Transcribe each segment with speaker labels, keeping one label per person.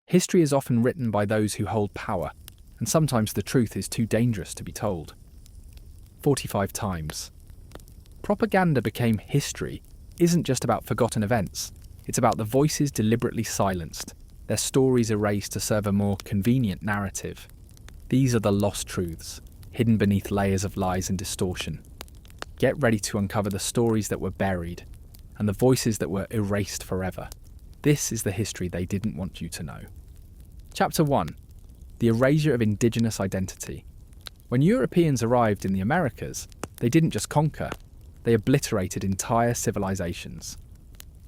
Speaker 1: History is often written by those who hold power, and sometimes the truth is too dangerous to be told. 45 times. Propaganda became history isn't just about forgotten events. It's about the voices deliberately silenced, their stories erased to serve a more convenient narrative. These are the lost truths, hidden beneath layers of lies and distortion. Get ready to uncover the stories that were buried and the voices that were erased forever. This is the history they didn't want you to know. Chapter 1. The erasure of indigenous identity. When Europeans arrived in the Americas, they didn't just conquer, they obliterated entire civilizations.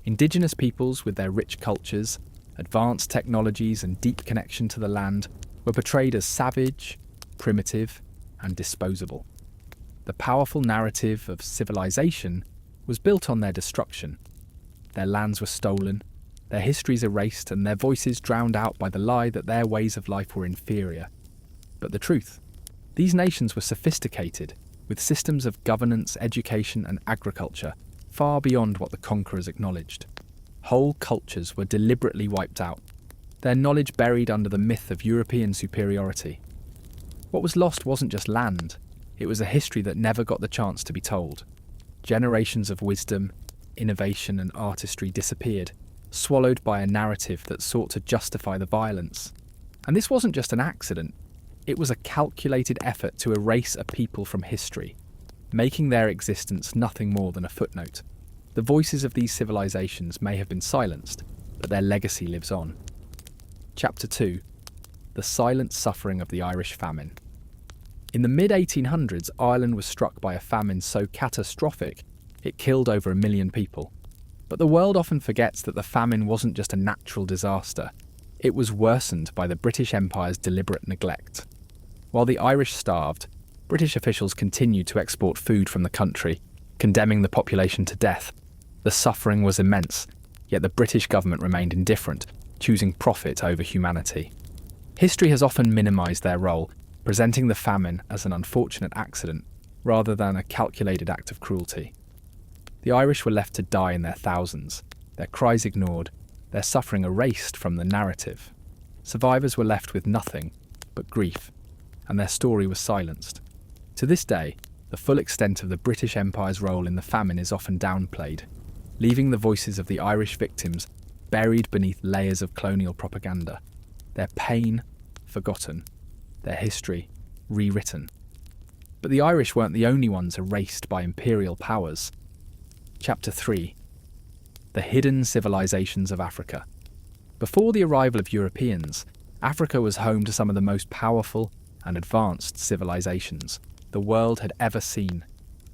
Speaker 1: Indigenous peoples with their rich cultures, advanced technologies and deep connection to the land were portrayed as savage, primitive, and disposable. The powerful narrative of civilization was built on their destruction. Their lands were stolen, their histories erased, and their voices drowned out by the lie that their ways of life were inferior. But the truth: these nations were sophisticated, with systems of governance, education, and agriculture far beyond what the conquerors acknowledged. Whole cultures were deliberately wiped out, their knowledge buried under the myth of European superiority. What was lost wasn't just land, it was a history that never got the chance to be told. Generations of wisdom, innovation, and artistry disappeared, swallowed by a narrative that sought to justify the violence. And this wasn't just an accident, it was a calculated effort to erase a people from history, making their existence nothing more than a footnote. The voices of these civilizations may have been silenced, but their legacy lives on. Chapter 2. The silent suffering of the Irish famine. In the mid-1800s, Ireland was struck by a famine so catastrophic it killed over 1 million people. But the world often forgets that the famine wasn't just a natural disaster, it was worsened by the British Empire's deliberate neglect. While the Irish starved, British officials continued to export food from the country, condemning the population to death. The suffering was immense, yet the British government remained indifferent, choosing profit over humanity. History has often minimised their role, presenting the famine as an unfortunate accident rather than a calculated act of cruelty. The Irish were left to die in their thousands, their cries ignored, their suffering erased from the narrative. Survivors were left with nothing but grief, and their story was silenced. To this day, the full extent of the British Empire's role in the famine is often downplayed, leaving the voices of the Irish victims buried beneath layers of colonial propaganda, their pain forgotten, their history rewritten. But the Irish weren't the only ones erased by imperial powers. Chapter 3. The hidden civilizations of Africa. Before the arrival of Europeans, Africa was home to some of the most powerful and advanced civilizations the world had ever seen.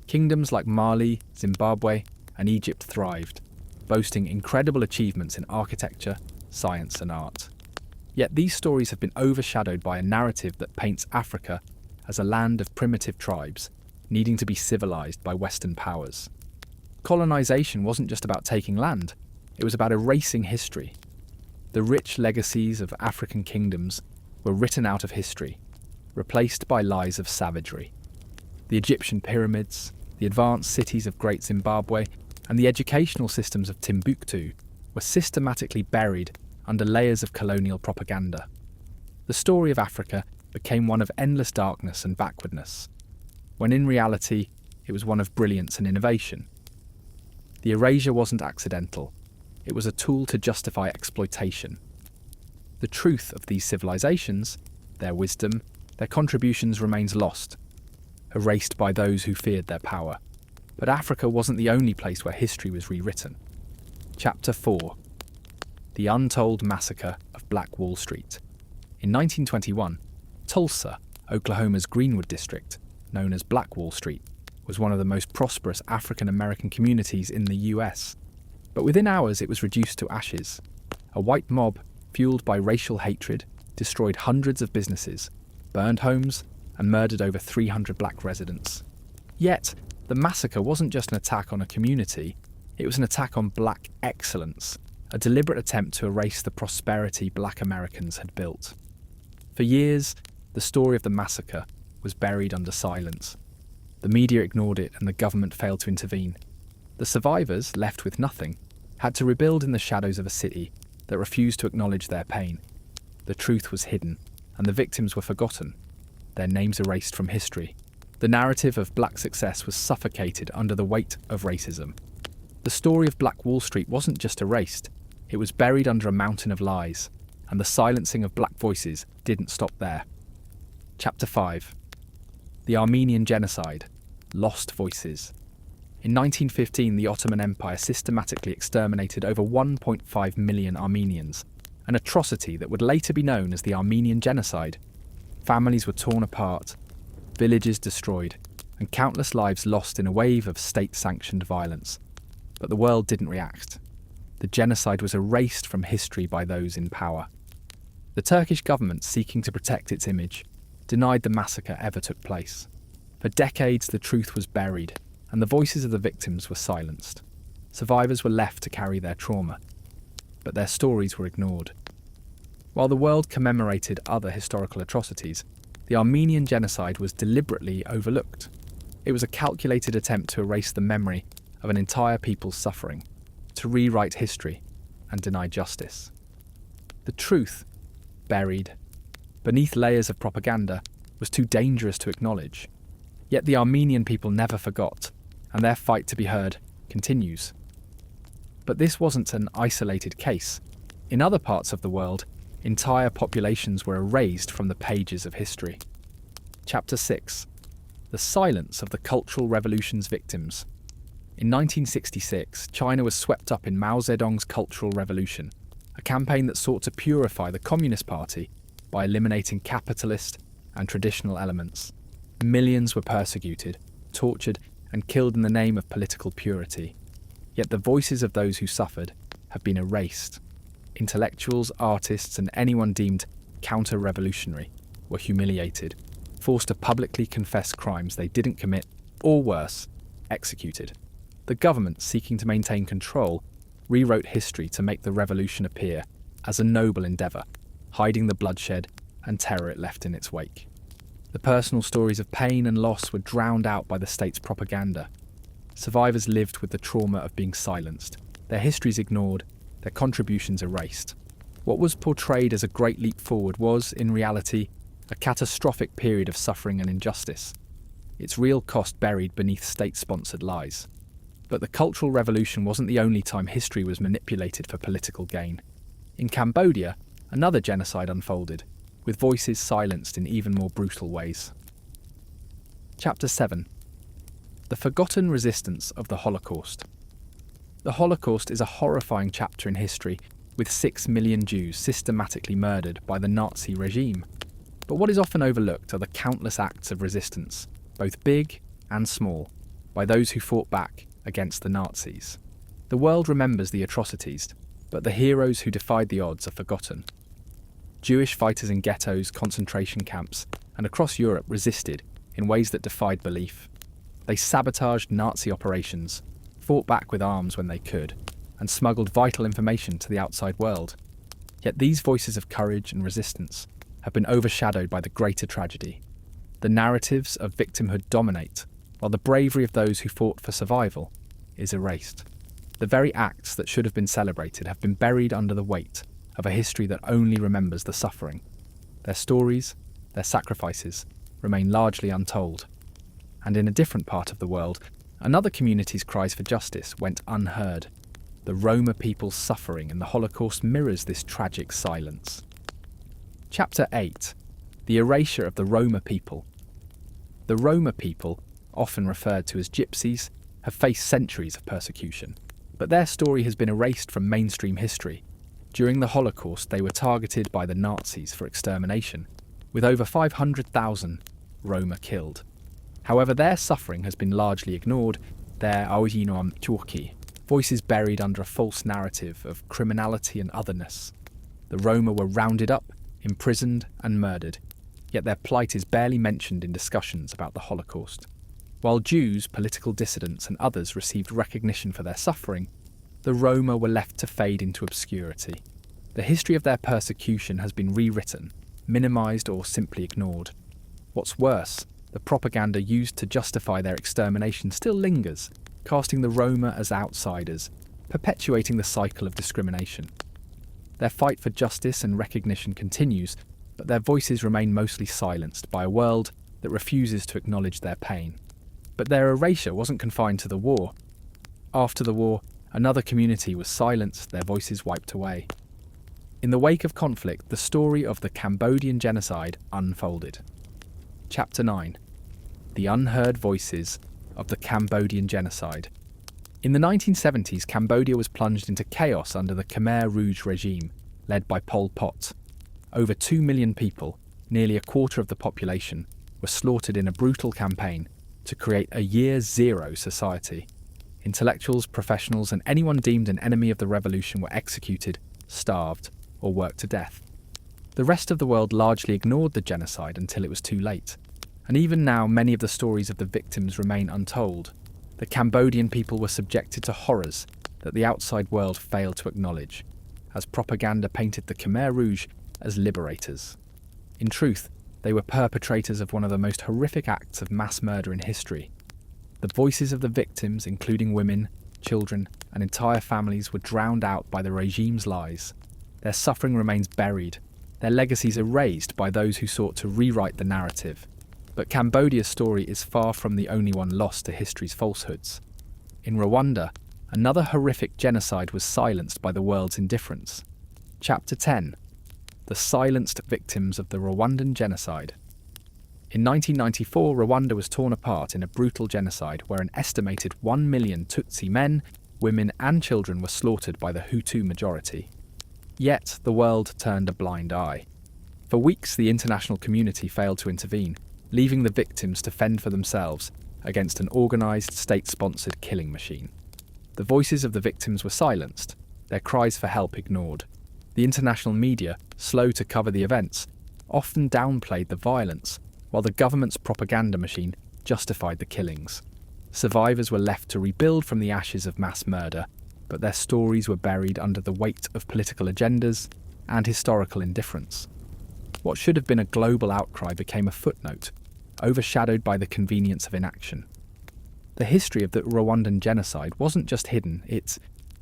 Speaker 1: Kingdoms like Mali, Zimbabwe, and Egypt thrived, boasting incredible achievements in architecture, science, and art. Yet these stories have been overshadowed by a narrative that paints Africa as a land of primitive tribes, needing to be civilized by Western powers. Colonization wasn't just about taking land, it was about erasing history. The rich legacies of African kingdoms were written out of history, replaced by lies of savagery. The Egyptian pyramids, the advanced cities of Great Zimbabwe, and the educational systems of Timbuktu were systematically buried under layers of colonial propaganda. The story of Africa became one of endless darkness and backwardness, when in reality it was one of brilliance and innovation. The erasure wasn't accidental, it was a tool to justify exploitation. The truth of these civilizations, their wisdom, their contributions remains lost, erased by those who feared their power. But Africa wasn't the only place where history was rewritten. Chapter 4. The Untold Massacre of Black Wall Street. In 1921, Tulsa, Oklahoma's Greenwood district, known as Black Wall Street, was one of the most prosperous African American communities in the US. But within hours it was reduced to ashes. A white mob, fueled by racial hatred, destroyed hundreds of businesses, burned homes, and murdered over 300 black residents. Yet, the massacre wasn't just an attack on a community, it was an attack on black excellence, a deliberate attempt to erase the prosperity black Americans had built. For years, the story of the massacre was buried under silence. The media ignored it and the government failed to intervene. The survivors, left with nothing, had to rebuild in the shadows of a city that refused to acknowledge their pain. The truth was hidden, and the victims were forgotten, their names erased from history. The narrative of black success was suffocated under the weight of racism. The story of Black Wall Street wasn't just erased, it was buried under a mountain of lies, and the silencing of black voices didn't stop there. Chapter 5. The Armenian Genocide. Lost Voices. In 1915, the Ottoman Empire systematically exterminated over 1.5 million Armenians, an atrocity that would later be known as the Armenian Genocide. Families were torn apart, villages destroyed, and countless lives lost in a wave of state-sanctioned violence. But the world didn't react. The genocide was erased from history by those in power. The Turkish government, seeking to protect its image, denied the massacre ever took place. For decades, the truth was buried, and the voices of the victims were silenced. Survivors were left to carry their trauma, but their stories were ignored. While the world commemorated other historical atrocities, the Armenian genocide was deliberately overlooked. It was a calculated attempt to erase the memory of an entire people's suffering, to rewrite history and deny justice. The truth, buried beneath layers of propaganda, was too dangerous to acknowledge. Yet the Armenian people never forgot, and their fight to be heard continues. But this wasn't an isolated case. In other parts of the world, entire populations were erased from the pages of history. Chapter 6. The Silence of the Cultural Revolution's Victims. In 1966, China was swept up in Mao Zedong's Cultural Revolution, a campaign that sought to purify the Communist Party by eliminating capitalist and traditional elements. Millions were persecuted, tortured, and killed in the name of political purity. Yet the voices of those who suffered have been erased. Intellectuals, artists, and anyone deemed counter-revolutionary were humiliated, forced to publicly confess crimes they didn't commit, or worse, executed. The government, seeking to maintain control, rewrote history to make the revolution appear as a noble endeavour, hiding the bloodshed and terror it left in its wake. The personal stories of pain and loss were drowned out by the state's propaganda. Survivors lived with the trauma of being silenced, their histories ignored, their contributions erased. What was portrayed as a great leap forward was, in reality, a catastrophic period of suffering and injustice, its real cost buried beneath state-sponsored lies. But the Cultural Revolution wasn't the only time history was manipulated for political gain. In Cambodia, another genocide unfolded, with voices silenced in even more brutal ways. Chapter 7. The Forgotten Resistance of the Holocaust. The Holocaust is a horrifying chapter in history, with 6 million Jews systematically murdered by the Nazi regime. But what is often overlooked are the countless acts of resistance, both big and small, by those who fought back against the Nazis. The world remembers the atrocities, but the heroes who defied the odds are forgotten. Jewish fighters in ghettos, concentration camps, and across Europe resisted in ways that defied belief. They sabotaged Nazi operations, fought back with arms when they could, and smuggled vital information to the outside world. Yet these voices of courage and resistance have been overshadowed by the greater tragedy. The narratives of victimhood dominate, while the bravery of those who fought for survival is erased. The very acts that should have been celebrated have been buried under the weight of a history that only remembers the suffering. Their stories, their sacrifices, remain largely untold. And in a different part of the world, another community's cries for justice went unheard. The Roma people's suffering in the Holocaust mirrors this tragic silence. Chapter 8. The Erasure of the Roma People. The Roma people, often referred to as gypsies, have faced centuries of persecution, but their story has been erased from mainstream history. During the Holocaust, they were targeted by the Nazis for extermination, with over 500,000 Roma killed. However, their suffering has been largely ignored, their voices buried under a false narrative of criminality and otherness. The Roma were rounded up, imprisoned and murdered, yet their plight is barely mentioned in discussions about the Holocaust. While Jews, political dissidents and others received recognition for their suffering, the Roma were left to fade into obscurity. The history of their persecution has been rewritten, minimised or simply ignored. What's worse, the propaganda used to justify their extermination still lingers, casting the Roma as outsiders, perpetuating the cycle of discrimination. Their fight for justice and recognition continues, but their voices remain mostly silenced by a world that refuses to acknowledge their pain. But their erasure wasn't confined to the war. After the war, another community was silenced, their voices wiped away. In the wake of conflict, the story of the Cambodian genocide unfolded. Chapter 9. The Unheard Voices of the Cambodian Genocide. In the 1970s, Cambodia was plunged into chaos under the Khmer Rouge regime, led by Pol Pot. Over 2 million people, nearly a quarter of the population, were slaughtered in a brutal campaign to create a Year Zero society. Intellectuals, professionals, and anyone deemed an enemy of the revolution were executed, starved, or worked to death. The rest of the world largely ignored the genocide until it was too late. And even now, many of the stories of the victims remain untold. The Cambodian people were subjected to horrors that the outside world failed to acknowledge, as propaganda painted the Khmer Rouge as liberators. In truth, they were perpetrators of one of the most horrific acts of mass murder in history. The voices of the victims, including women, children, and entire families, were drowned out by the regime's lies. Their suffering remains buried, their legacies erased by those who sought to rewrite the narrative. But Cambodia's story is far from the only one lost to history's falsehoods. In Rwanda, another horrific genocide was silenced by the world's indifference. Chapter 10. The Silenced Victims of the Rwandan Genocide. In 1994, Rwanda was torn apart in a brutal genocide where an estimated 1 million Tutsi men, women and children were slaughtered by the Hutu majority. Yet, the world turned a blind eye. For weeks, the international community failed to intervene, leaving the victims to fend for themselves against an organised, state-sponsored killing machine. The voices of the victims were silenced, their cries for help ignored. The international media, slow to cover the events, often downplayed the violence, while the government's propaganda machine justified the killings. Survivors were left to rebuild from the ashes of mass murder, but their stories were buried under the weight of political agendas and historical indifference. What should have been a global outcry became a footnote, overshadowed by the convenience of inaction. The history of the Rwandan genocide wasn't just hidden, it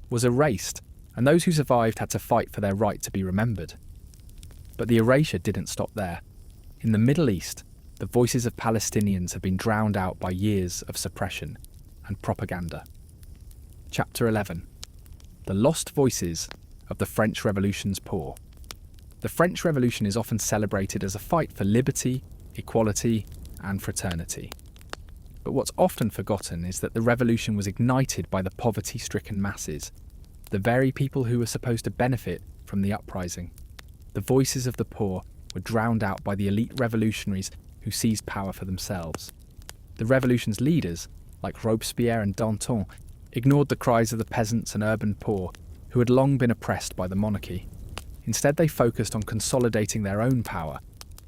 Speaker 1: was erased, and those who survived had to fight for their right to be remembered. But the erasure didn't stop there. In the Middle East, the voices of Palestinians have been drowned out by years of suppression and propaganda. Chapter 11. The Lost Voices of the French Revolution's Poor. The French Revolution is often celebrated as a fight for liberty, equality, and fraternity. But what's often forgotten is that the revolution was ignited by the poverty-stricken masses, the very people who were supposed to benefit from the uprising. The voices of the poor were drowned out by the elite revolutionaries who seized power for themselves. The revolution's leaders, like Robespierre and Danton, ignored the cries of the peasants and urban poor who had long been oppressed by the monarchy. Instead, they focused on consolidating their own power,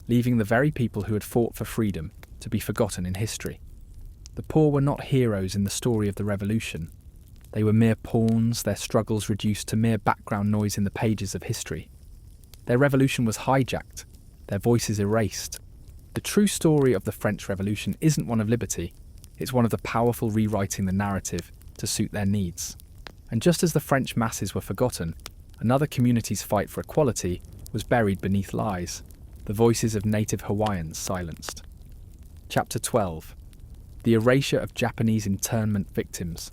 Speaker 1: leaving the very people who had fought for freedom to be forgotten in history. The poor were not heroes in the story of the revolution. They were mere pawns, their struggles reduced to mere background noise in the pages of history. Their revolution was hijacked, their voices erased. The true story of the French Revolution isn't one of liberty, it's one of the powerful rewriting the narrative to suit their needs. And just as the French masses were forgotten, another community's fight for equality was buried beneath lies, the voices of native Hawaiians silenced. Chapter 12. The Erasure of Japanese Internment Victims.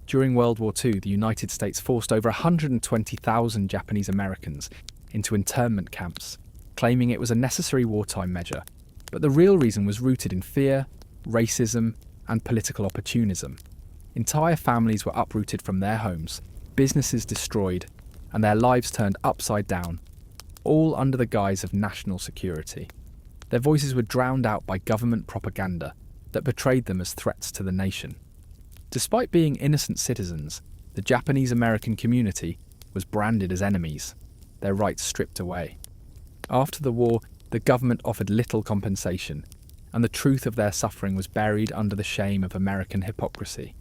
Speaker 1: During World War II, the United States forced over 120,000 Japanese Americans into internment camps, claiming it was a necessary wartime measure. But the real reason was rooted in fear, racism, and political opportunism. Entire families were uprooted from their homes, businesses destroyed, and their lives turned upside down, all under the guise of national security. Their voices were drowned out by government propaganda that portrayed them as threats to the nation. Despite being innocent citizens, the Japanese American community was branded as enemies, their rights stripped away. After the war, the government offered little compensation, and the truth of their suffering was buried under the shame of American hypocrisy.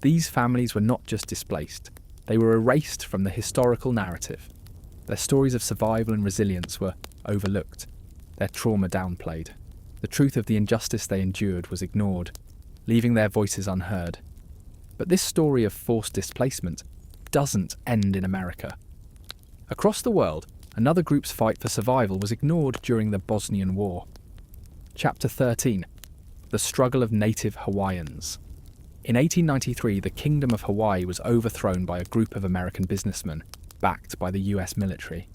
Speaker 1: These families were not just displaced, they were erased from the historical narrative. Their stories of survival and resilience were overlooked, their trauma downplayed. The truth of the injustice they endured was ignored, leaving their voices unheard. But this story of forced displacement doesn't end in America. Across the world, another group's fight for survival was ignored during the Bosnian War. Chapter 13. The Struggle of Native Hawaiians. In 1893, the Kingdom of Hawaii was overthrown by a group of American businessmen, backed by the US military.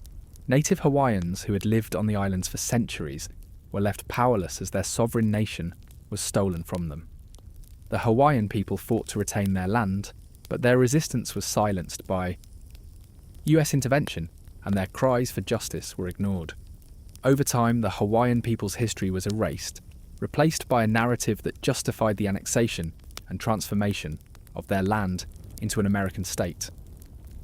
Speaker 1: Native Hawaiians, who had lived on the islands for centuries, were left powerless as their sovereign nation was stolen from them. The Hawaiian people fought to retain their land, but their resistance was silenced by US intervention, and their cries for justice were ignored. Over time, the Hawaiian people's history was erased, replaced by a narrative that justified the annexation and transformation of their land into an American state.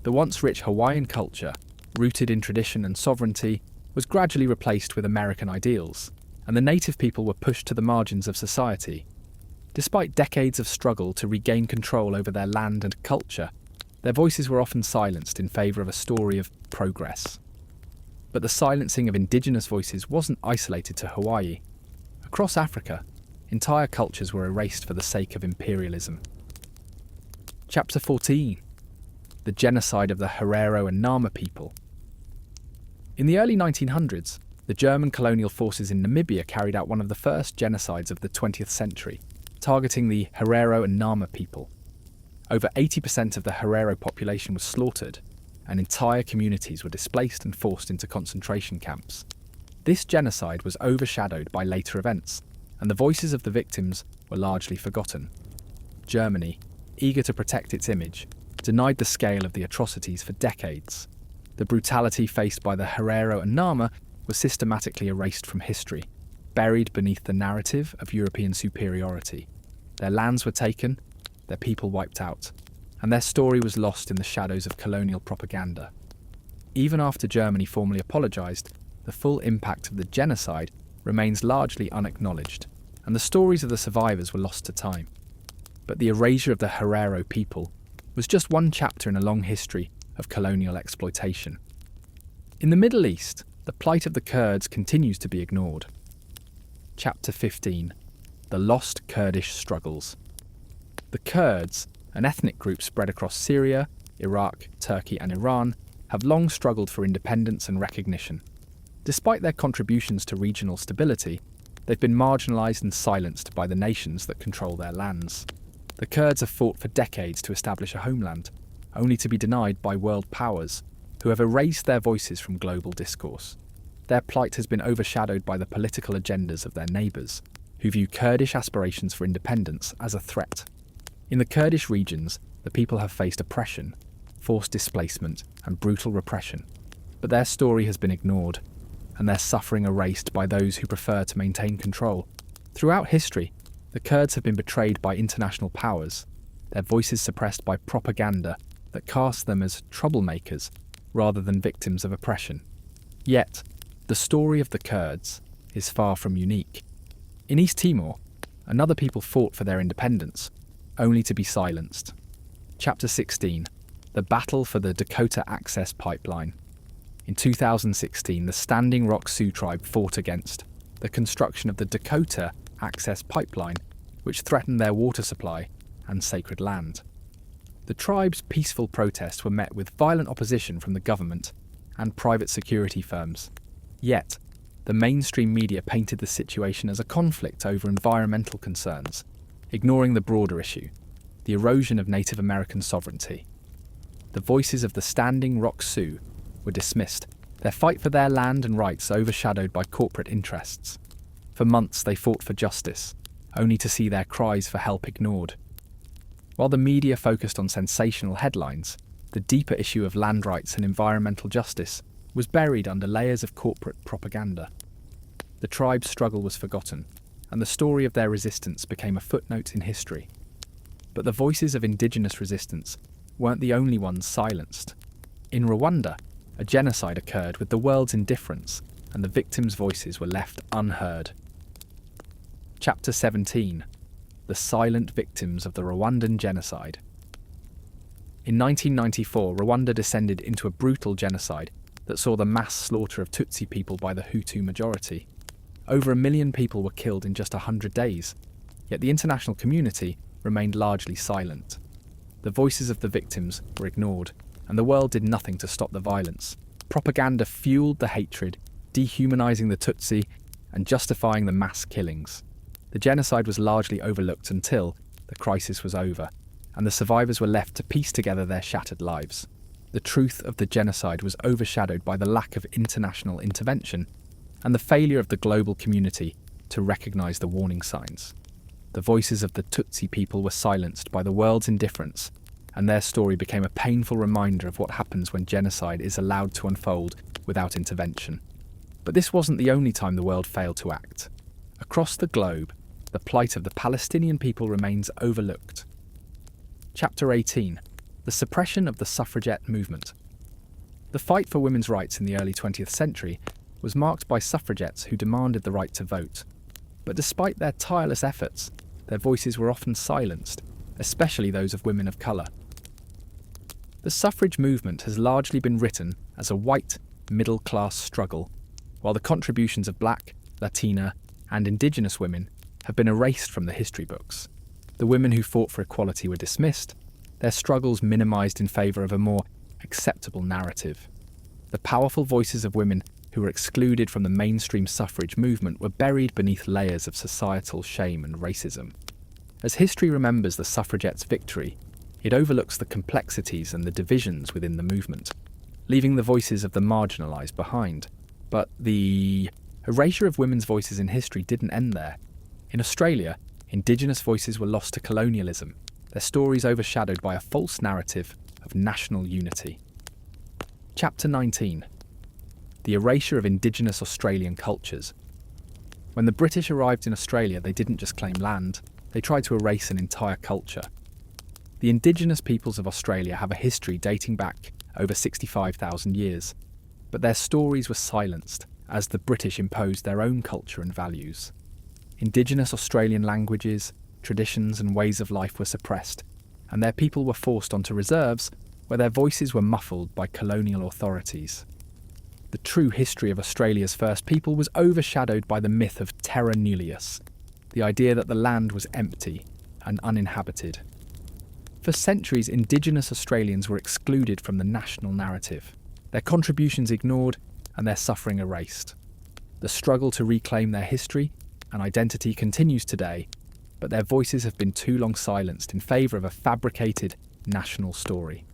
Speaker 1: The once rich Hawaiian culture, rooted in tradition and sovereignty, was gradually replaced with American ideals, and the native people were pushed to the margins of society. Despite decades of struggle to regain control over their land and culture, their voices were often silenced in favour of a story of progress. But the silencing of indigenous voices wasn't isolated to Hawaii. Across Africa, entire cultures were erased for the sake of imperialism. Chapter 14. The Genocide of the Herero and Nama people. In the early 1900s, the German colonial forces in Namibia carried out one of the first genocides of the 20th century, targeting the Herero and Nama people. Over 80% of the Herero population was slaughtered, and entire communities were displaced and forced into concentration camps. This genocide was overshadowed by later events, and the voices of the victims were largely forgotten. Germany, eager to protect its image, denied the scale of the atrocities for decades. The brutality faced by the Herero and Nama was systematically erased from history, buried beneath the narrative of European superiority. Their lands were taken, their people wiped out, and their story was lost in the shadows of colonial propaganda. Even after Germany formally apologised, the full impact of the genocide remains largely unacknowledged, and the stories of the survivors were lost to time. But the erasure of the Herero people was just one chapter in a long history of colonial exploitation. In the Middle East, the plight of the Kurds continues to be ignored. Chapter 15. The Lost Kurdish Struggles. The Kurds, an ethnic group spread across Syria, Iraq, Turkey and Iran, have long struggled for independence and recognition. Despite their contributions to regional stability, they've been marginalised and silenced by the nations that control their lands. The Kurds have fought for decades to establish a homeland, only to be denied by world powers, who have erased their voices from global discourse. Their plight has been overshadowed by the political agendas of their neighbours, who view Kurdish aspirations for independence as a threat. In the Kurdish regions, the people have faced oppression, forced displacement, and brutal repression, but their story has been ignored, and their suffering erased by those who prefer to maintain control. Throughout history, the Kurds have been betrayed by international powers, their voices suppressed by propaganda that cast them as troublemakers rather than victims of oppression. Yet, the story of the Kurds is far from unique. In East Timor, another people fought for their independence, only to be silenced. Chapter 16. The Battle for the Dakota Access Pipeline. In 2016, the Standing Rock Sioux tribe fought against the construction of the Dakota Access Pipeline, which threatened their water supply and sacred land. The tribe's peaceful protests were met with violent opposition from the government and private security firms. Yet, the mainstream media painted the situation as a conflict over environmental concerns, ignoring the broader issue, the erosion of Native American sovereignty. The voices of the Standing Rock Sioux were dismissed, their fight for their land and rights overshadowed by corporate interests. For months they fought for justice, only to see their cries for help ignored. While the media focused on sensational headlines, the deeper issue of land rights and environmental justice was buried under layers of corporate propaganda. The tribe's struggle was forgotten, and the story of their resistance became a footnote in history. But the voices of indigenous resistance weren't the only ones silenced. In Rwanda, a genocide occurred with the world's indifference, and the victims' voices were left unheard. Chapter 17. The Silent Victims of the Rwandan Genocide. In 1994, Rwanda descended into a brutal genocide that saw the mass slaughter of Tutsi people by the Hutu majority. Over 1 million people were killed in just 100 days, yet the international community remained largely silent. The voices of the victims were ignored, and the world did nothing to stop the violence. Propaganda fueled the hatred, dehumanizing the Tutsi and justifying the mass killings. The genocide was largely overlooked until the crisis was over, and the survivors were left to piece together their shattered lives. The truth of the genocide was overshadowed by the lack of international intervention and the failure of the global community to recognize the warning signs. The voices of the Tutsi people were silenced by the world's indifference, and their story became a painful reminder of what happens when genocide is allowed to unfold without intervention. But this wasn't the only time the world failed to act. Across the globe, the plight of the Palestinian people remains overlooked. Chapter 18. The suppression of the suffragette movement. The fight for women's rights in the early 20th century was marked by suffragettes who demanded the right to vote. But despite their tireless efforts, their voices were often silenced, especially those of women of colour. The suffrage movement has largely been written as a white, middle-class struggle, while the contributions of black, Latina, and indigenous women have been erased from the history books. The women who fought for equality were dismissed, their struggles minimised in favour of a more acceptable narrative. The powerful voices of women who were excluded from the mainstream suffrage movement were buried beneath layers of societal shame and racism. As history remembers the suffragettes' victory, it overlooks the complexities and the divisions within the movement, leaving the voices of the marginalised behind. But the erasure of women's voices in history didn't end there. In Australia, Indigenous voices were lost to colonialism, their stories overshadowed by a false narrative of national unity. Chapter 19. The erasure of Indigenous Australian cultures. When the British arrived in Australia, they didn't just claim land, they tried to erase an entire culture. The Indigenous peoples of Australia have a history dating back over 65,000 years, but their stories were silenced as the British imposed their own culture and values. Indigenous Australian languages, traditions and ways of life were suppressed, and their people were forced onto reserves where their voices were muffled by colonial authorities. The true history of Australia's first people was overshadowed by the myth of terra nullius, the idea that the land was empty and uninhabited. For centuries, Indigenous Australians were excluded from the national narrative, their contributions ignored and their suffering erased. The struggle to reclaim their history and identity continues today, but their voices have been too long silenced in favour of a fabricated national story.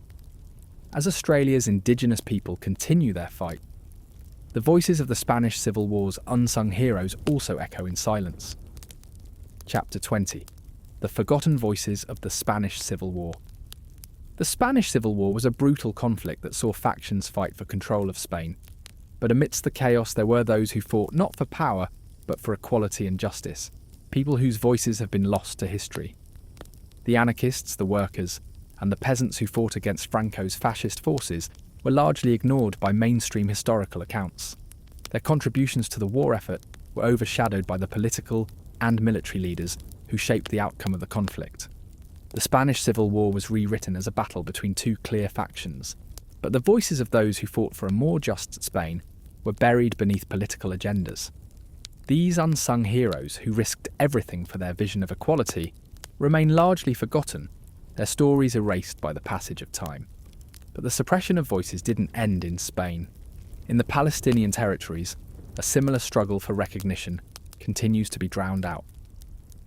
Speaker 1: As Australia's Indigenous people continue their fight, the voices of the Spanish Civil War's unsung heroes also echo in silence. Chapter 20. The forgotten voices of the Spanish Civil War. The Spanish Civil War was a brutal conflict that saw factions fight for control of Spain, but amidst the chaos there were those who fought not for power, but for equality and justice, people whose voices have been lost to history. The anarchists, the workers, and the peasants who fought against Franco's fascist forces were largely ignored by mainstream historical accounts. Their contributions to the war effort were overshadowed by the political and military leaders who shaped the outcome of the conflict. The Spanish Civil War was rewritten as a battle between two clear factions, but the voices of those who fought for a more just Spain were buried beneath political agendas. These unsung heroes, who risked everything for their vision of equality, remain largely forgotten, their stories erased by the passage of time. But the suppression of voices didn't end in Spain. In the Palestinian territories, a similar struggle for recognition continues to be drowned out.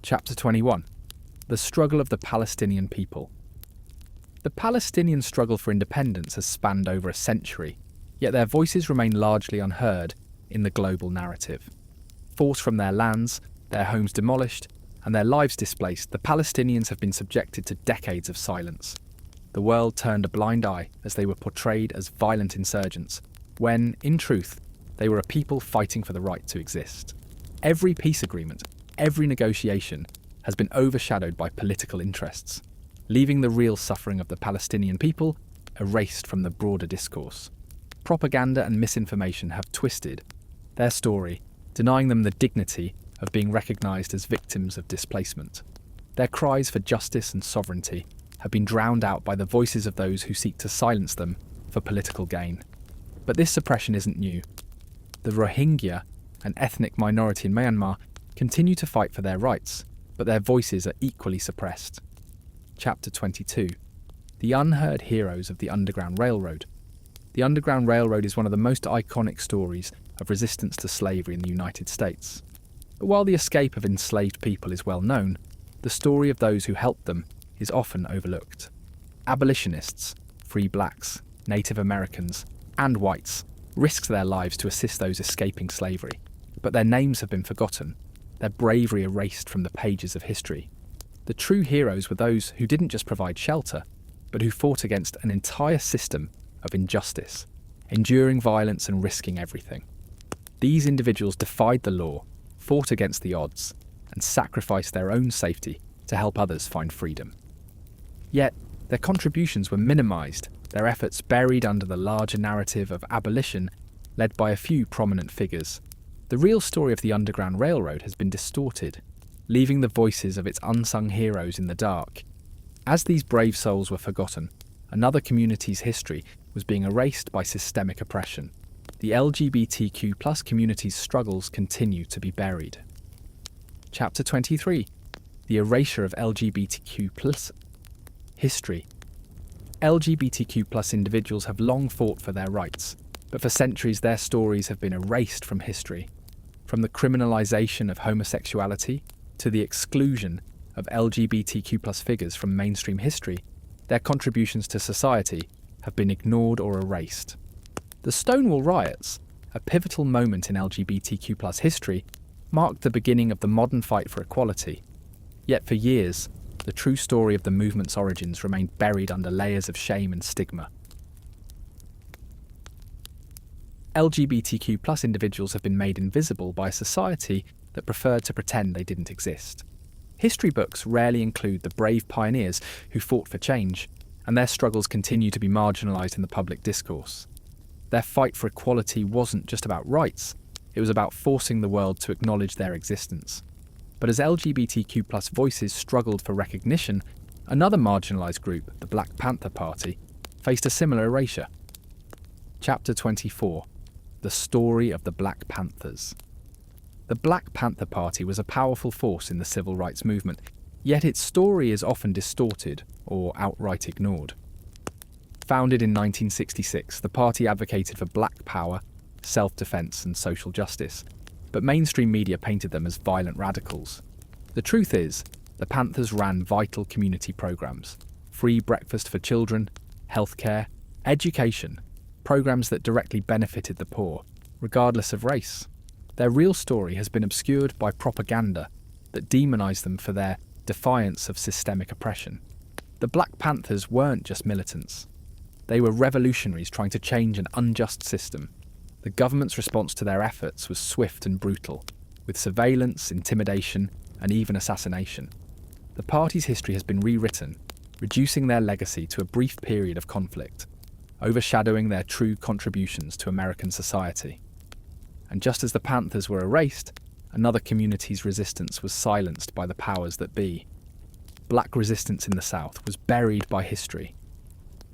Speaker 1: Chapter 21. The struggle of the Palestinian people. The Palestinian struggle for independence has spanned over a century, yet their voices remain largely unheard in the global narrative. Forced from their lands, their homes demolished, and their lives displaced, the Palestinians have been subjected to decades of silence. The world turned a blind eye as they were portrayed as violent insurgents, when, in truth, they were a people fighting for the right to exist. Every peace agreement, every negotiation, has been overshadowed by political interests, leaving the real suffering of the Palestinian people erased from the broader discourse. Propaganda and misinformation have twisted their story, denying them the dignity of being recognised as victims of displacement. Their cries for justice and sovereignty have been drowned out by the voices of those who seek to silence them for political gain. But this suppression isn't new. The Rohingya, an ethnic minority in Myanmar, continue to fight for their rights, but their voices are equally suppressed. Chapter 22. The unheard heroes of the Underground Railroad. The Underground Railroad is one of the most iconic stories of resistance to slavery in the United States. But while the escape of enslaved people is well known, the story of those who helped them is often overlooked. Abolitionists, free blacks, Native Americans, and whites risked their lives to assist those escaping slavery, but their names have been forgotten, their bravery erased from the pages of history. The true heroes were those who didn't just provide shelter, but who fought against an entire system of injustice, enduring violence and risking everything. These individuals defied the law, fought against the odds, and sacrificed their own safety to help others find freedom. Yet, their contributions were minimized, their efforts buried under the larger narrative of abolition led by a few prominent figures. The real story of the Underground Railroad has been distorted, leaving the voices of its unsung heroes in the dark. As these brave souls were forgotten, another community's history was being erased by systemic oppression. The LGBTQ+ community's struggles continue to be buried. Chapter 23. The erasure of LGBTQ+ history. LGBTQ+ individuals have long fought for their rights, but for centuries their stories have been erased from history. From the criminalization of homosexuality to the exclusion of LGBTQ+ figures from mainstream history, their contributions to society have been ignored or erased. The Stonewall riots, a pivotal moment in LGBTQ+ history, marked the beginning of the modern fight for equality. Yet for years, the true story of the movement's origins remained buried under layers of shame and stigma. LGBTQ+ individuals have been made invisible by a society that preferred to pretend they didn't exist. History books rarely include the brave pioneers who fought for change, and their struggles continue to be marginalised in the public discourse. Their fight for equality wasn't just about rights, it was about forcing the world to acknowledge their existence. But as LGBTQ+ voices struggled for recognition, another marginalised group, the Black Panther Party, faced a similar erasure. Chapter 24. The Story of the Black Panthers. The Black Panther Party was a powerful force in the civil rights movement, yet its story is often distorted or outright ignored. Founded in 1966, the party advocated for black power, self-defense and social justice, but mainstream media painted them as violent radicals. The truth is, the Panthers ran vital community programs: free breakfast for children, healthcare, education, programs that directly benefited the poor, regardless of race. Their real story has been obscured by propaganda that demonized them for their defiance of systemic oppression. The Black Panthers weren't just militants. They were revolutionaries trying to change an unjust system. The government's response to their efforts was swift and brutal, with surveillance, intimidation, and even assassination. The party's history has been rewritten, reducing their legacy to a brief period of conflict, overshadowing their true contributions to American society. And just as the Panthers were erased, another community's resistance was silenced by the powers that be. Black resistance in the South was buried by history.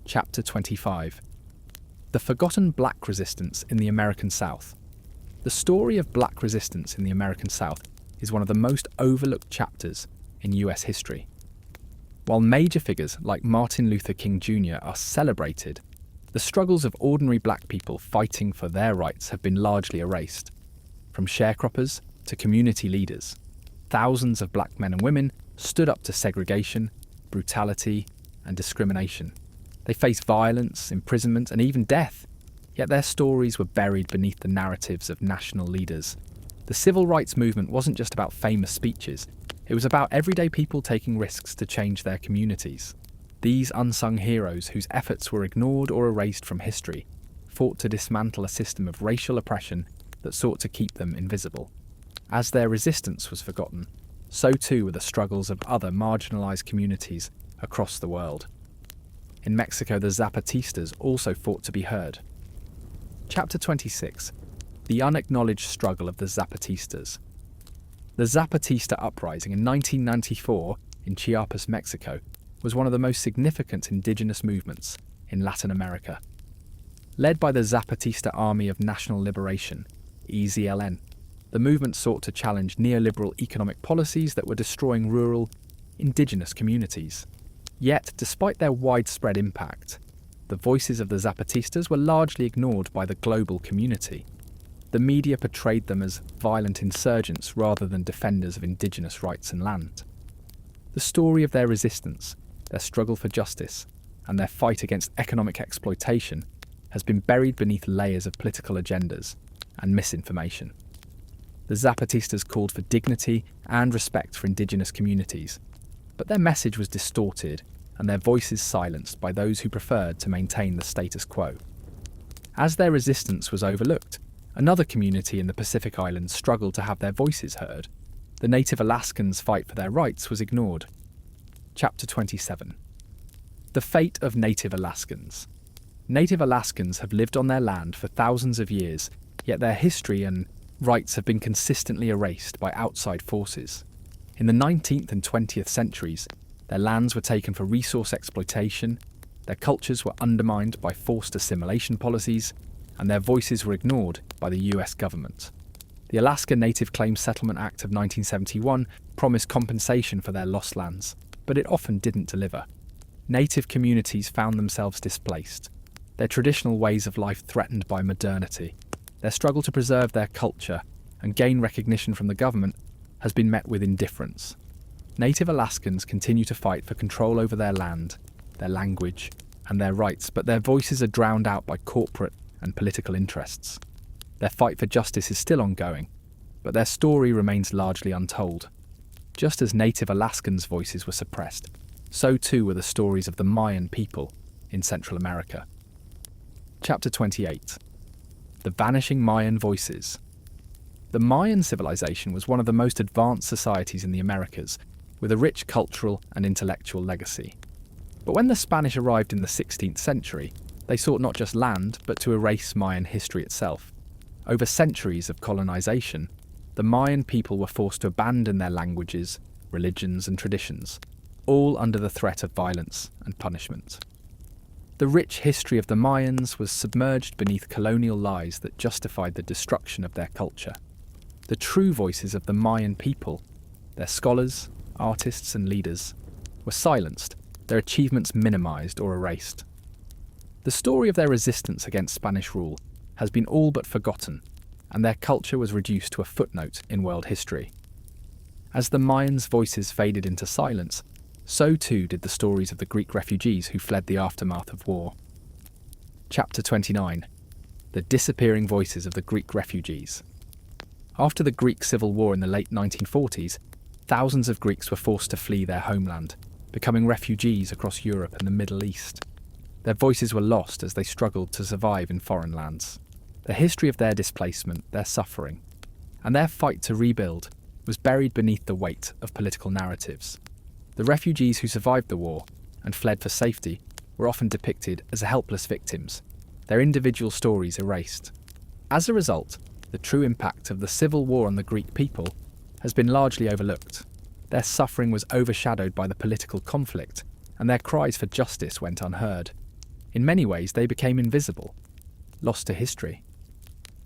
Speaker 1: Chapter 25. The Forgotten Black Resistance in the American South. The story of black resistance in the American South is one of the most overlooked chapters in US history. While major figures like Martin Luther King Jr. are celebrated, the struggles of ordinary black people fighting for their rights have been largely erased. From sharecroppers to community leaders, thousands of black men and women stood up to segregation, brutality, and discrimination. They faced violence, imprisonment, and even death, yet their stories were buried beneath the narratives of national leaders. The civil rights movement wasn't just about famous speeches, it was about everyday people taking risks to change their communities. These unsung heroes, whose efforts were ignored or erased from history, fought to dismantle a system of racial oppression that sought to keep them invisible. As their resistance was forgotten, so too were the struggles of other marginalised communities across the world. In Mexico, the Zapatistas also fought to be heard. Chapter 26. The Unacknowledged Struggle of the Zapatistas. The Zapatista uprising in 1994 in Chiapas, Mexico, was one of the most significant indigenous movements in Latin America. Led by the Zapatista Army of National Liberation, EZLN, the movement sought to challenge neoliberal economic policies that were destroying rural, indigenous communities. Yet, despite their widespread impact, the voices of the Zapatistas were largely ignored by the global community. The media portrayed them as violent insurgents rather than defenders of indigenous rights and land. The story of their resistance, their struggle for justice, and their fight against economic exploitation has been buried beneath layers of political agendas and misinformation. The Zapatistas called for dignity and respect for indigenous communities, but their message was distorted and their voices silenced by those who preferred to maintain the status quo. As their resistance was overlooked, another community in the Pacific Islands struggled to have their voices heard. The native Alaskans' fight for their rights was ignored. Chapter 27. The fate of native Alaskans. Native Alaskans have lived on their land for thousands of years, yet their history and rights have been consistently erased by outside forces. In the 19th and 20th centuries, their lands were taken for resource exploitation, their cultures were undermined by forced assimilation policies, and their voices were ignored by the US government. The Alaska Native Claims Settlement Act of 1971 promised compensation for their lost lands, but it often didn't deliver. Native communities found themselves displaced, their traditional ways of life threatened by modernity. Their struggle to preserve their culture and gain recognition from the government has been met with indifference. Native Alaskans continue to fight for control over their land, their language, and their rights, but their voices are drowned out by corporate and political interests. Their fight for justice is still ongoing, but their story remains largely untold. Just as Native Alaskans' voices were suppressed, so too were the stories of the Mayan people in Central America. Chapter 28. The Vanishing Mayan Voices. The Mayan civilization was one of the most advanced societies in the Americas, with a rich cultural and intellectual legacy. But when the Spanish arrived in the 16th century, they sought not just land, but to erase Mayan history itself. Over centuries of colonization, the Mayan people were forced to abandon their languages, religions, and traditions, all under the threat of violence and punishment. The rich history of the Mayans was submerged beneath colonial lies that justified the destruction of their culture. The true voices of the Mayan people, their scholars, artists, and leaders, were silenced, their achievements minimized or erased. The story of their resistance against Spanish rule has been all but forgotten, and their culture was reduced to a footnote in world history. As the Mayans' voices faded into silence, so too did the stories of the Greek refugees who fled the aftermath of war. Chapter 29. The Disappearing Voices of the Greek Refugees. After the Greek Civil War in the late 1940s, thousands of Greeks were forced to flee their homeland, becoming refugees across Europe and the Middle East. Their voices were lost as they struggled to survive in foreign lands. The history of their displacement, their suffering, and their fight to rebuild was buried beneath the weight of political narratives. The refugees who survived the war and fled for safety were often depicted as helpless victims, their individual stories erased. As a result, the true impact of the civil war on the Greek people has been largely overlooked. Their suffering was overshadowed by the political conflict, and their cries for justice went unheard. In many ways, they became invisible, lost to history.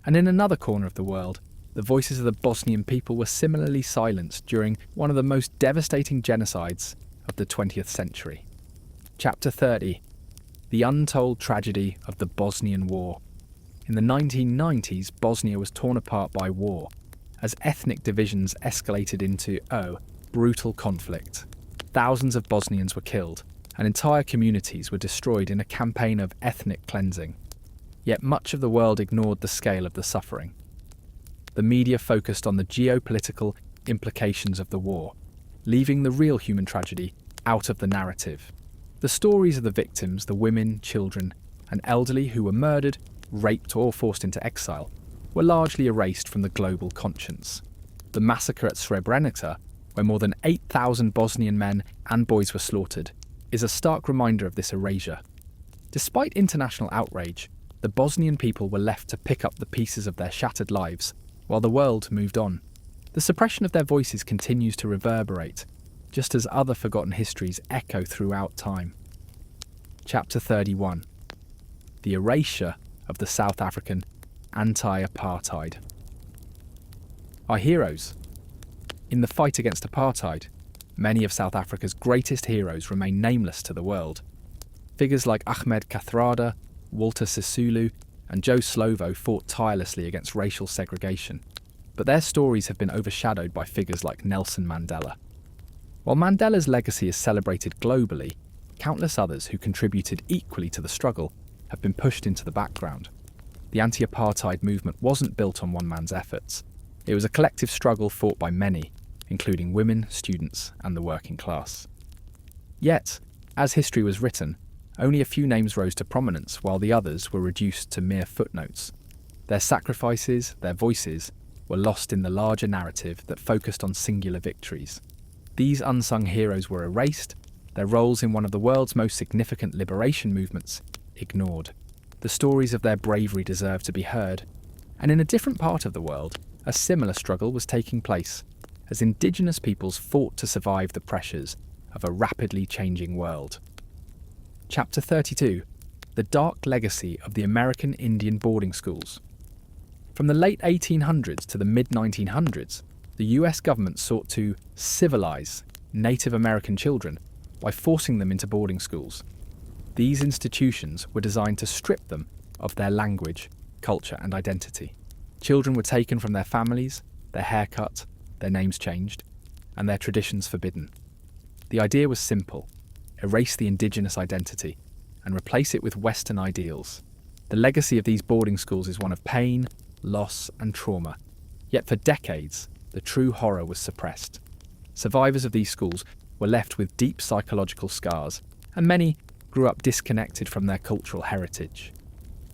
Speaker 1: And in another corner of the world, the voices of the Bosnian people were similarly silenced during one of the most devastating genocides of the 20th century. Chapter 30. The Untold Tragedy of the Bosnian War. In the 1990s, Bosnia was torn apart by war, as ethnic divisions escalated into, brutal conflict. Thousands of Bosnians were killed, and entire communities were destroyed in a campaign of ethnic cleansing. Yet much of the world ignored the scale of the suffering. The media focused on the geopolitical implications of the war, leaving the real human tragedy out of the narrative. The stories of the victims, the women, children, and elderly who were murdered, raped, or forced into exile, were largely erased from the global conscience. The massacre at Srebrenica, where more than 8,000 Bosnian men and boys were slaughtered, is a stark reminder of this erasure. Despite international outrage, the Bosnian people were left to pick up the pieces of their shattered lives, while the world moved on. The suppression of their voices continues to reverberate, just as other forgotten histories echo throughout time. Chapter 31. The Erasure of the South African Anti-Apartheid. Our heroes. In the fight against apartheid, many of South Africa's greatest heroes remain nameless to the world. Figures like Ahmed Kathrada, Walter Sisulu, and Joe Slovo fought tirelessly against racial segregation, but their stories have been overshadowed by figures like Nelson Mandela. While Mandela's legacy is celebrated globally, countless others who contributed equally to the struggle have been pushed into the background. The anti-apartheid movement wasn't built on one man's efforts. It was a collective struggle fought by many, including women, students, and the working class. Yet, as history was written, only a few names rose to prominence while the others were reduced to mere footnotes. Their sacrifices, their voices, were lost in the larger narrative that focused on singular victories. These unsung heroes were erased, their roles in one of the world's most significant liberation movements ignored. The stories of their bravery deserve to be heard, and in a different part of the world, a similar struggle was taking place as indigenous peoples fought to survive the pressures of a rapidly changing world. Chapter 32. The Dark Legacy of the American Indian Boarding Schools. From the late 1800s to the mid-1900s, the US government sought to civilize Native American children by forcing them into boarding schools. These institutions were designed to strip them of their language, culture, and identity. Children were taken from their families, their hair cut, their names changed, and their traditions forbidden. The idea was simple: erase the indigenous identity and replace it with Western ideals. The legacy of these boarding schools is one of pain, loss, and trauma. Yet for decades, the true horror was suppressed. Survivors of these schools were left with deep psychological scars, and many grew up disconnected from their cultural heritage.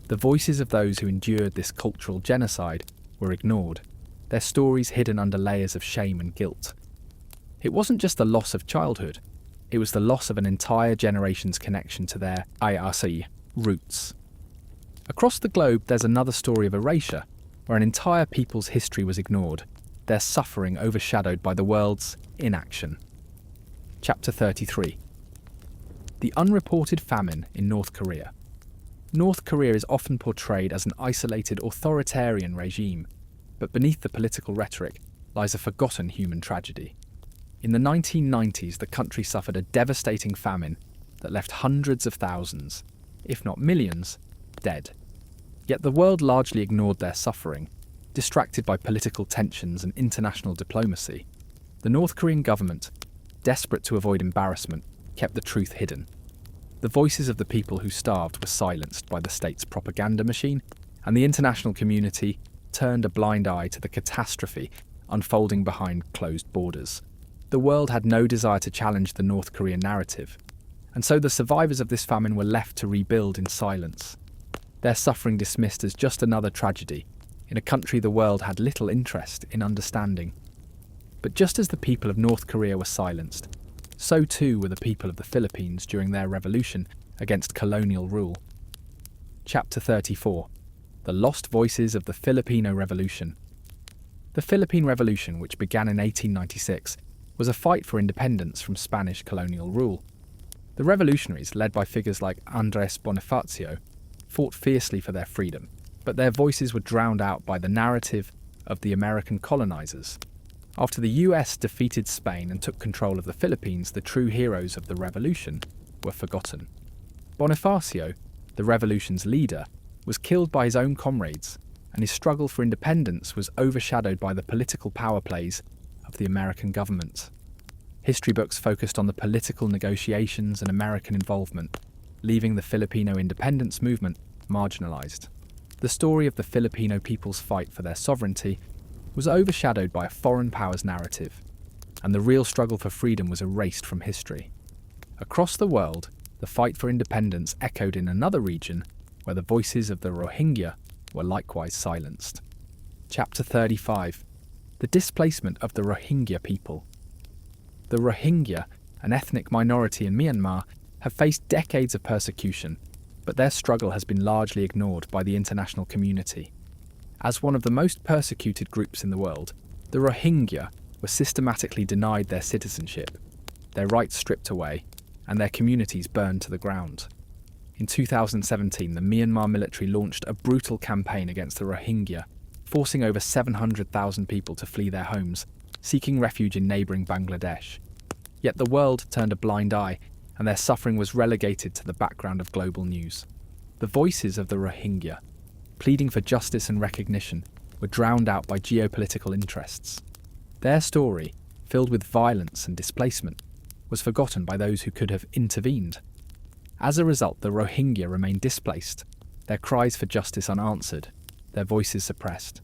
Speaker 1: The voices of those who endured this cultural genocide were ignored, their stories hidden under layers of shame and guilt. It wasn't just the loss of childhood, it was the loss of an entire generation's connection to their IRC roots. Across the globe, there's another story of erasure, where an entire people's history was ignored, their suffering overshadowed by the world's inaction. Chapter 33. The Unreported Famine in North Korea. North Korea is often portrayed as an isolated authoritarian regime, but beneath the political rhetoric lies a forgotten human tragedy. In the 1990s, the country suffered a devastating famine that left hundreds of thousands, if not millions, dead. Yet the world largely ignored their suffering, distracted by political tensions and international diplomacy. The North Korean government, desperate to avoid embarrassment, kept the truth hidden. The voices of the people who starved were silenced by the state's propaganda machine, and the international community turned a blind eye to the catastrophe unfolding behind closed borders. The world had no desire to challenge the North Korean narrative, and so the survivors of this famine were left to rebuild in silence. Their suffering dismissed as just another tragedy in a country the world had little interest in understanding. But just as the people of North Korea were silenced, so too were the people of the Philippines during their revolution against colonial rule. Chapter 34. The Lost Voices of the Filipino Revolution. The Philippine Revolution, which began in 1896, was a fight for independence from Spanish colonial rule. The revolutionaries, led by figures like Andrés Bonifacio, fought fiercely for their freedom, but their voices were drowned out by the narrative of the American colonizers. After the US defeated Spain and took control of the Philippines, the true heroes of the revolution were forgotten. Bonifacio, the revolution's leader, was killed by his own comrades, and his struggle for independence was overshadowed by the political power plays of the American government. History books focused on the political negotiations and American involvement, leaving the Filipino independence movement marginalized. The story of the Filipino people's fight for their sovereignty was overshadowed by a foreign power's narrative, and the real struggle for freedom was erased from history. Across the world, the fight for independence echoed in another region where the voices of the Rohingya were likewise silenced. Chapter 35. The Displacement of the Rohingya People. The Rohingya, an ethnic minority in Myanmar, have faced decades of persecution, but their struggle has been largely ignored by the international community. As one of the most persecuted groups in the world, the Rohingya were systematically denied their citizenship, their rights stripped away, and their communities burned to the ground. In 2017, the Myanmar military launched a brutal campaign against the Rohingya, forcing over 700,000 people to flee their homes, seeking refuge in neighbouring Bangladesh. Yet the world turned a blind eye and their suffering was relegated to the background of global news. The voices of the Rohingya, pleading for justice and recognition, were drowned out by geopolitical interests. Their story, filled with violence and displacement, was forgotten by those who could have intervened. As a result, the Rohingya remained displaced, their cries for justice unanswered, their voices suppressed.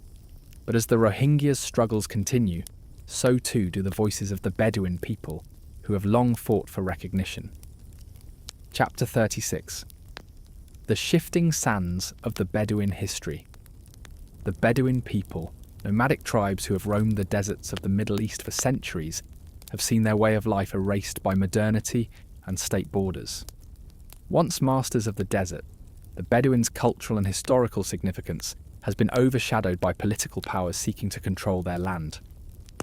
Speaker 1: But as the Rohingyas' struggles continue, so too do the voices of the Bedouin people, who have long fought for recognition. Chapter 36. The shifting sands of the Bedouin history. The Bedouin people, nomadic tribes who have roamed the deserts of the Middle East for centuries, have seen their way of life erased by modernity and state borders. Once masters of the desert, the Bedouins' cultural and historical significance has been overshadowed by political powers seeking to control their land.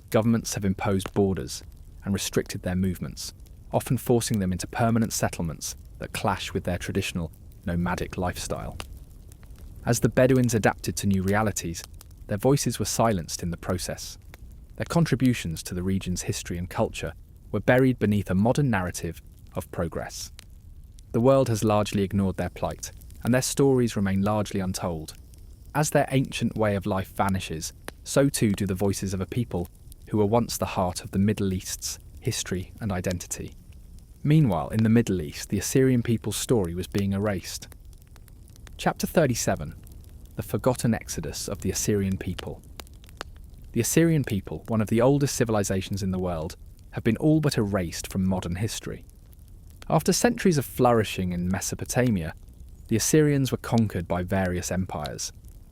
Speaker 1: Governments have imposed borders and restricted their movements, often forcing them into permanent settlements that clash with their traditional nomadic lifestyle. As the Bedouins adapted to new realities, their voices were silenced in the process. Their contributions to the region's history and culture were buried beneath a modern narrative of progress. The world has largely ignored their plight, and their stories remain largely untold. As their ancient way of life vanishes, so too do the voices of a people who were once the heart of the Middle East's history and identity. Meanwhile, in the Middle East, the Assyrian people's story was being erased. Chapter 37. The Forgotten Exodus of the Assyrian People. The Assyrian people, one of the oldest civilizations in the world, have been all but erased from modern history. After centuries of flourishing in Mesopotamia, the Assyrians were conquered by various empires,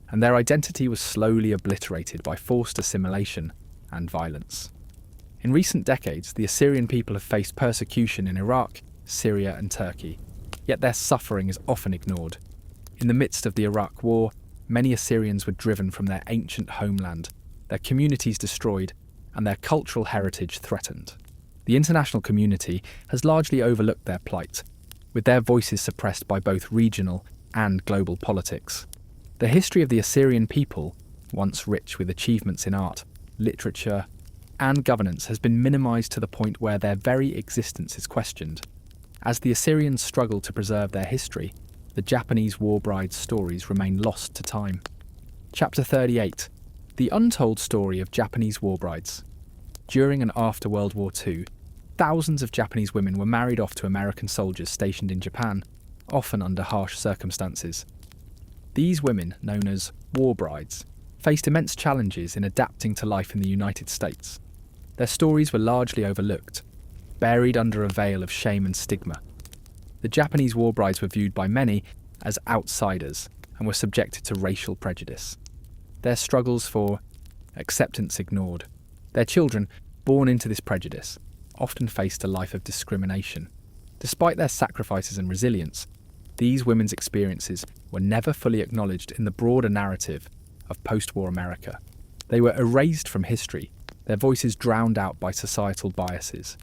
Speaker 1: and their identity was slowly obliterated by forced assimilation and violence. In recent decades, the Assyrian people have faced persecution in Iraq, Syria, and Turkey, yet their suffering is often ignored. In the midst of the Iraq War, many Assyrians were driven from their ancient homeland, their communities destroyed, and their cultural heritage threatened. The international community has largely overlooked their plight, with their voices suppressed by both regional and global politics. The history of the Assyrian people, once rich with achievements in art, literature, and governance, has been minimized to the point where their very existence is questioned. As the Assyrians struggle to preserve their history, the Japanese war bride's stories remain lost to time. Chapter 38. The untold story of Japanese war brides. During and after World War II, thousands of Japanese women were married off to American soldiers stationed in Japan, often under harsh circumstances. These women, known as war brides, faced immense challenges in adapting to life in the United States. Their stories were largely overlooked, buried under a veil of shame and stigma. The Japanese war brides were viewed by many as outsiders and were subjected to racial prejudice. Their struggles for acceptance ignored. Their children, born into this prejudice, often faced a life of discrimination. Despite their sacrifices and resilience, these women's experiences were never fully acknowledged in the broader narrative of post-war America. They were erased from history, their voices drowned out by societal biases.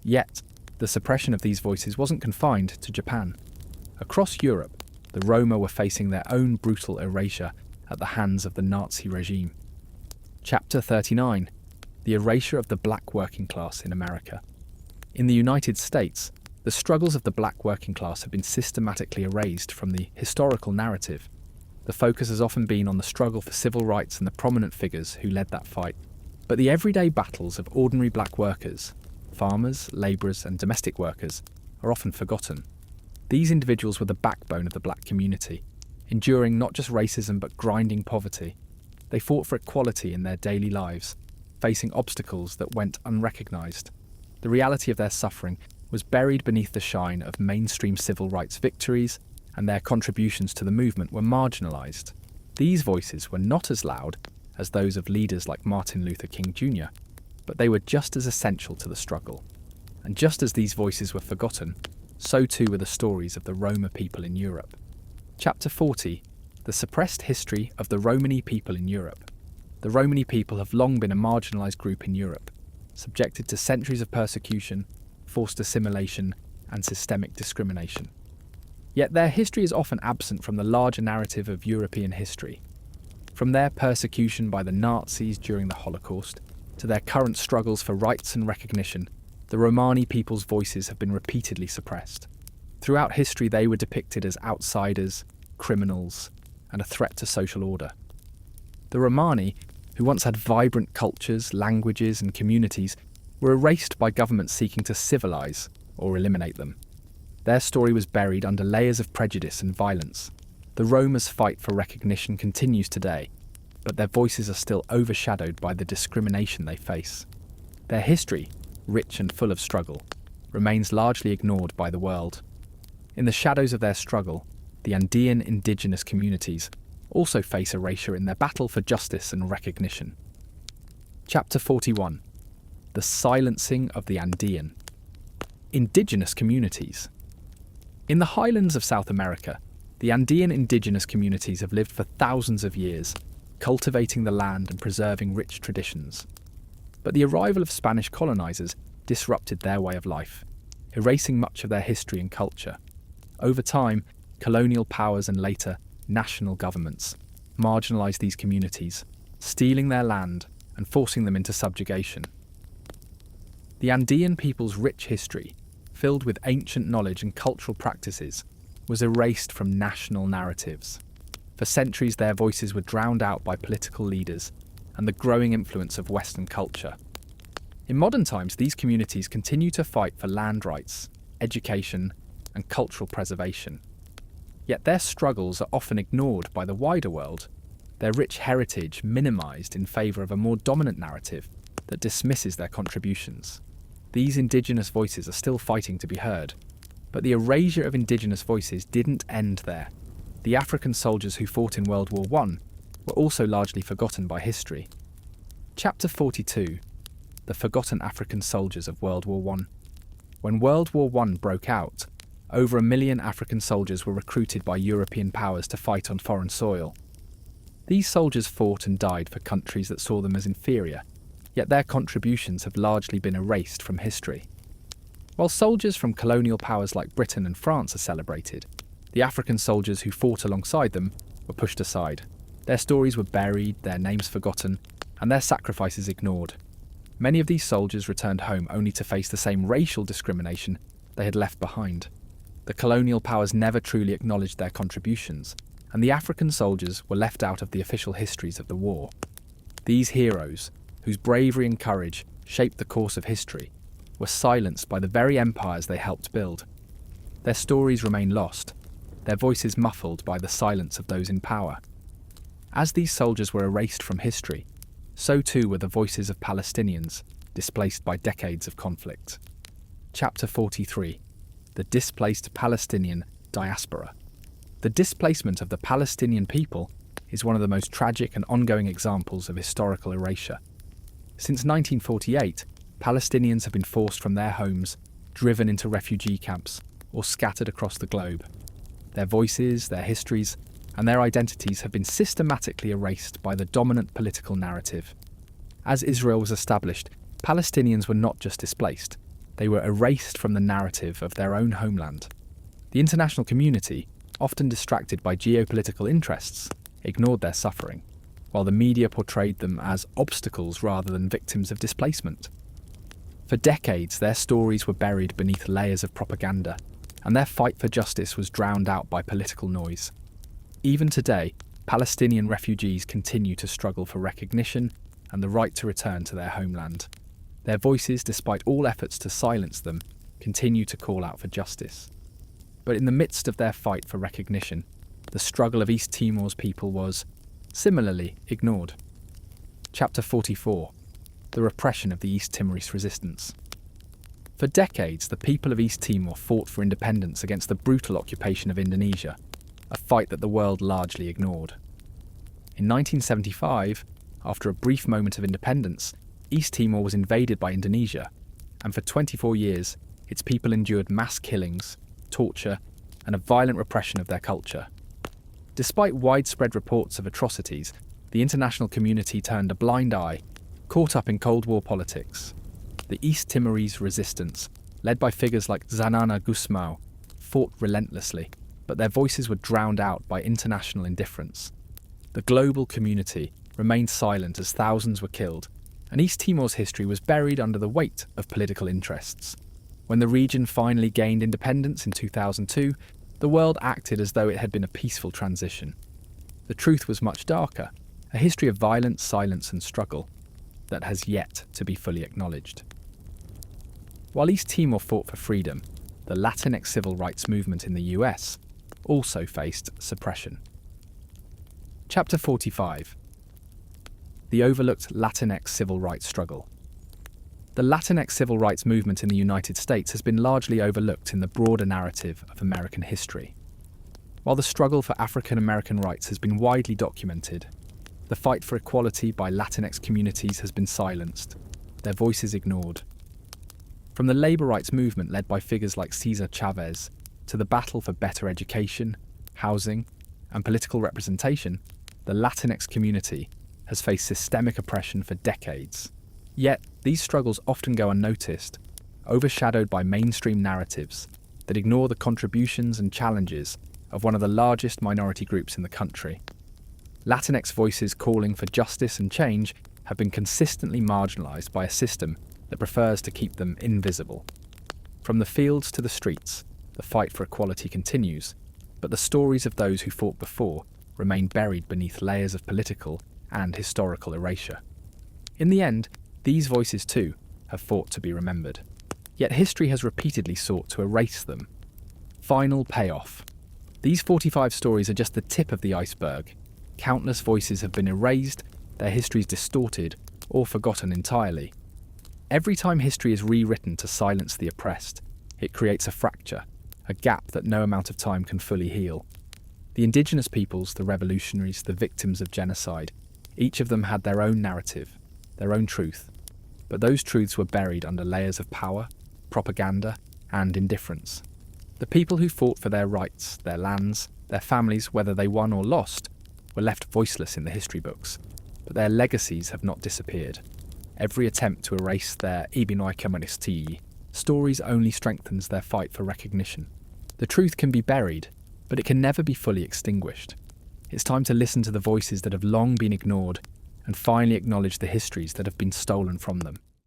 Speaker 1: Yet, the suppression of these voices wasn't confined to Japan. Across Europe, the Roma were facing their own brutal erasure at the hands of the Nazi regime. Chapter 39. The erasure of the black working class in America. In the United States, the struggles of the black working class have been systematically erased from the historical narrative. The focus has often been on the struggle for civil rights and the prominent figures who led that fight. But the everyday battles of ordinary black workers, farmers, labourers, and domestic workers, are often forgotten. These individuals were the backbone of the black community, enduring not just racism but grinding poverty. They fought for equality in their daily lives, facing obstacles that went unrecognised. The reality of their suffering was buried beneath the shine of mainstream civil rights victories, and their contributions to the movement were marginalised. These voices were not as loud as those of leaders like Martin Luther King Jr., but they were just as essential to the struggle. And just as these voices were forgotten, so too were the stories of the Roma people in Europe. Chapter 40. The suppressed history of the Romani people in Europe. The Romani people have long been a marginalised group in Europe, subjected to centuries of persecution, forced assimilation, and systemic discrimination. Yet their history is often absent from the larger narrative of European history. From their persecution by the Nazis during the Holocaust, to their current struggles for rights and recognition, The Romani people's voices have been repeatedly suppressed. Throughout history, they were depicted as outsiders, criminals, and a threat to social order. The Romani, who once had vibrant cultures, languages, and communities, were erased by governments seeking to civilize or eliminate them. Their story was buried under layers of prejudice and violence. The Roma's fight for recognition continues today, but their voices are still overshadowed by the discrimination they face. Their history, rich and full of struggle, remains largely ignored by the world. In the shadows of their struggle, the Andean indigenous communities also face erasure in their battle for justice and recognition. Chapter 41. The Silencing of the Andean. Indigenous communities. In the highlands of South America, the Andean indigenous communities have lived for thousands of years, cultivating the land and preserving rich traditions. But the arrival of Spanish colonizers disrupted their way of life, erasing much of their history and culture. Over time, colonial powers and later national governments marginalized these communities, stealing their land and forcing them into subjugation. The Andean people's rich history, filled with ancient knowledge and cultural practices, was erased from national narratives. For centuries, their voices were drowned out by political leaders and the growing influence of Western culture. In modern times, these communities continue to fight for land rights, education, and cultural preservation. Yet their struggles are often ignored by the wider world, their rich heritage minimized in favor of a more dominant narrative that dismisses their contributions. These indigenous voices are still fighting to be heard, but the erasure of indigenous voices didn't end there. The African soldiers who fought in World War I were also largely forgotten by history. Chapter 42. The Forgotten African Soldiers of World War I. When World War I broke out, over 1 million African soldiers were recruited by European powers to fight on foreign soil. These soldiers fought and died for countries that saw them as inferior, yet their contributions have largely been erased from history. While soldiers from colonial powers like Britain and France are celebrated, the African soldiers who fought alongside them were pushed aside. Their stories were buried, their names forgotten, and their sacrifices ignored. Many of these soldiers returned home only to face the same racial discrimination they had left behind. The colonial powers never truly acknowledged their contributions, and the African soldiers were left out of the official histories of the war. These heroes, whose bravery and courage shaped the course of history, were silenced by the very empires they helped build. Their stories remain lost, their voices muffled by the silence of those in power. As these soldiers were erased from history, so too were the voices of Palestinians, displaced by decades of conflict. Chapter 43. The Displaced Palestinian Diaspora. The displacement of the Palestinian people is one of the most tragic and ongoing examples of historical erasure. Since 1948, Palestinians have been forced from their homes, driven into refugee camps, or scattered across the globe. Their voices, their histories, and their identities have been systematically erased by the dominant political narrative. As Israel was established, Palestinians were not just displaced, they were erased from the narrative of their own homeland. The international community, often distracted by geopolitical interests, ignored their suffering, while the media portrayed them as obstacles rather than victims of displacement. For decades, their stories were buried beneath layers of propaganda, and their fight for justice was drowned out by political noise. Even today, Palestinian refugees continue to struggle for recognition and the right to return to their homeland. Their voices, despite all efforts to silence them, continue to call out for justice. But in the midst of their fight for recognition, the struggle of East Timor's people was, similarly, ignored. Chapter 44. The Repression of the East Timorese Resistance. For decades, the people of East Timor fought for independence against the brutal occupation of Indonesia, a fight that the world largely ignored. In 1975, after a brief moment of independence, East Timor was invaded by Indonesia, and for 24 years, its people endured mass killings, torture, and a violent repression of their culture. Despite widespread reports of atrocities, the international community turned a blind eye, caught up in Cold War politics. The East Timorese resistance, led by figures like Zanana Gusmao, fought relentlessly, but their voices were drowned out by international indifference. The global community remained silent as thousands were killed, and East Timor's history was buried under the weight of political interests. When the region finally gained independence in 2002, the world acted as though it had been a peaceful transition. The truth was much darker, a history of violence, silence and struggle that has yet to be fully acknowledged. While East Timor fought for freedom, the Latinx civil rights movement in the US also faced suppression. Chapter 45. The overlooked Latinx civil rights struggle. The Latinx civil rights movement in the United States has been largely overlooked in the broader narrative of American history. While the struggle for African American rights has been widely documented, the fight for equality by Latinx communities has been silenced, their voices ignored. From the labor rights movement led by figures like Cesar Chavez to the battle for better education, housing, and political representation, the Latinx community has faced systemic oppression for decades. Yet, these struggles often go unnoticed, overshadowed by mainstream narratives that ignore the contributions and challenges of one of the largest minority groups in the country. Latinx voices calling for justice and change have been consistently marginalized by a system that prefers to keep them invisible. From the fields to the streets, the fight for equality continues, but the stories of those who fought before remain buried beneath layers of political and historical erasure. In the end, these voices too have fought to be remembered. Yet history has repeatedly sought to erase them. Final payoff. These 45 stories are just the tip of the iceberg. Countless voices have been erased, their histories distorted, or forgotten entirely. Every time history is rewritten to silence the oppressed, it creates a fracture, a gap that no amount of time can fully heal. The indigenous peoples, the revolutionaries, the victims of genocide, each of them had their own narrative, their own truth, but those truths were buried under layers of power, propaganda, and indifference. The people who fought for their rights, their lands, their families, whether they won or lost, were left voiceless in the history books, but their legacies have not disappeared. Every attempt to erase their Ibinoy stories only strengthens their fight for recognition. The truth can be buried, but it can never be fully extinguished. It's time to listen to the voices that have long been ignored and finally acknowledge the histories that have been stolen from them.